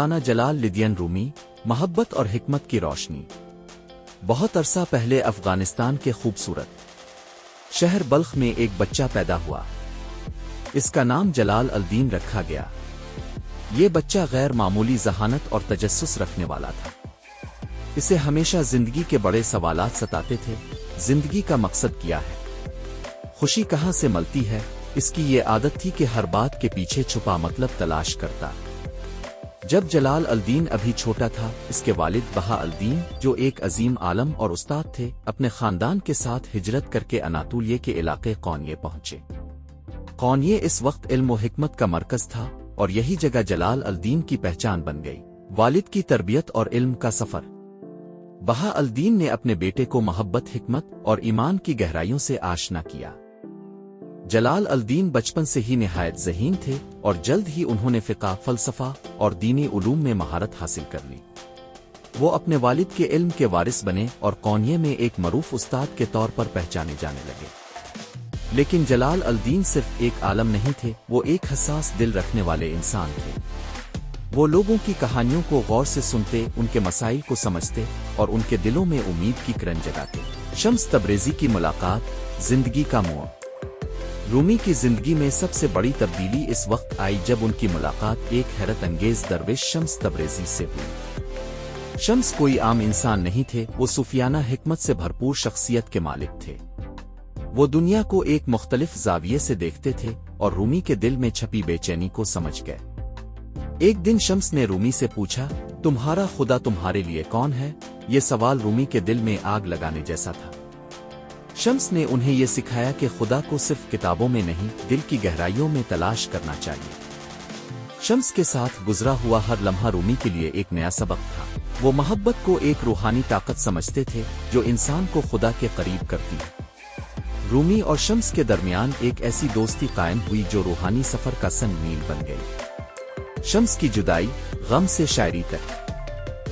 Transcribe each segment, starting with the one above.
مولانا جلال الدین رومی، محبت اور حکمت کی روشنی۔ بہت عرصہ پہلے افغانستان کے خوبصورت شہر بلخ میں ایک بچہ پیدا ہوا۔ اس کا نام جلال الدین رکھا گیا۔ یہ بچہ غیر معمولی ذہانت اور تجسس رکھنے والا تھا۔ اسے ہمیشہ زندگی کے بڑے سوالات ستاتے تھے۔ زندگی کا مقصد کیا ہے؟ خوشی کہاں سے ملتی ہے؟ اس کی یہ عادت تھی کہ ہر بات کے پیچھے چھپا مطلب تلاش کرتا۔ جب جلال الدین ابھی چھوٹا تھا، اس کے والد بہا الدین، جو ایک عظیم عالم اور استاد تھے، اپنے خاندان کے ساتھ ہجرت کر کے اناطولیہ کے علاقے قونیہ پہنچے۔ قونیہ اس وقت علم و حکمت کا مرکز تھا، اور یہی جگہ جلال الدین کی پہچان بن گئی۔ والد کی تربیت اور علم کا سفر۔ بہا الدین نے اپنے بیٹے کو محبت، حکمت اور ایمان کی گہرائیوں سے آشنا کیا۔ جلال الدین بچپن سے ہی نہایت ذہین تھے، اور جلد ہی انہوں نے فقہ، فلسفہ اور دینی علوم میں مہارت حاصل کر لی۔ وہ اپنے والد کے علم کے وارث بنے اور قونیہ میں ایک معروف استاد کے طور پر پہچانے جانے لگے۔ لیکن جلال الدین صرف ایک عالم نہیں تھے، وہ ایک حساس دل رکھنے والے انسان تھے۔ وہ لوگوں کی کہانیوں کو غور سے سنتے، ان کے مسائل کو سمجھتے اور ان کے دلوں میں امید کی کرن جگاتے۔ شمس تبریزی کی ملاقات، زندگی کا موڑ۔ رومی کی زندگی میں سب سے بڑی تبدیلی اس وقت آئی جب ان کی ملاقات ایک حیرت انگیز درویش شمس تبریزی سے ہوئی۔ شمس کوئی عام انسان نہیں تھے، وہ صوفیانہ حکمت سے بھرپور شخصیت کے مالک تھے۔ وہ دنیا کو ایک مختلف زاویے سے دیکھتے تھے اور رومی کے دل میں چھپی بے چینی کو سمجھ گئے۔ ایک دن شمس نے رومی سے پوچھا، تمہارا خدا تمہارے لیے کون ہے؟ یہ سوال رومی کے دل میں آگ لگانے جیسا تھا۔ شمس نے انہیں یہ سکھایا کہ خدا کو صرف کتابوں میں نہیں، دل کی گہرائیوں میں تلاش کرنا چاہیے۔ شمس کے ساتھ گزرا ہوا ہر لمحہ رومی کے لیے ایک نیا سبق تھا۔ وہ محبت کو ایک روحانی طاقت سمجھتے تھے جو انسان کو خدا کے قریب کرتی ہے۔ رومی اور شمس کے درمیان ایک ایسی دوستی قائم ہوئی جو روحانی سفر کا سنگ میل بن گئی۔ شمس کی جدائی، غم سے شاعری تک۔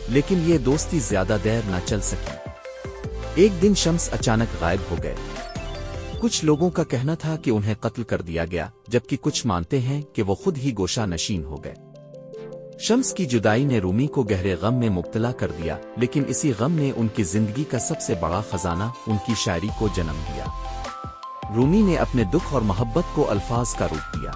لیکن یہ دوستی زیادہ دیر نہ چل سکی۔ ایک دن شمس اچانک غائب ہو گئے۔ کچھ لوگوں کا کہنا تھا کہ انہیں قتل کر دیا گیا، جبکہ کچھ مانتے ہیں کہ وہ خود ہی گوشہ نشین ہو گئے۔ شمس کی جدائی نے رومی کو گہرے غم میں مبتلا کر دیا، لیکن اسی غم نے ان کی زندگی کا سب سے بڑا خزانہ، ان کی شاعری کو جنم دیا۔ رومی نے اپنے دکھ اور محبت کو الفاظ کا روپ دیا۔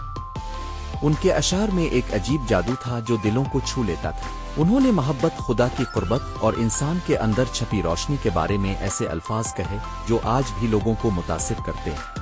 ان کے اشعار میں ایک عجیب جادو تھا جو دلوں کو چھو لیتا تھا۔ انہوں نے محبت، خدا کی قربت اور انسان کے اندر چھپی روشنی کے بارے میں ایسے الفاظ کہے جو آج بھی لوگوں کو متاثر کرتے ہیں۔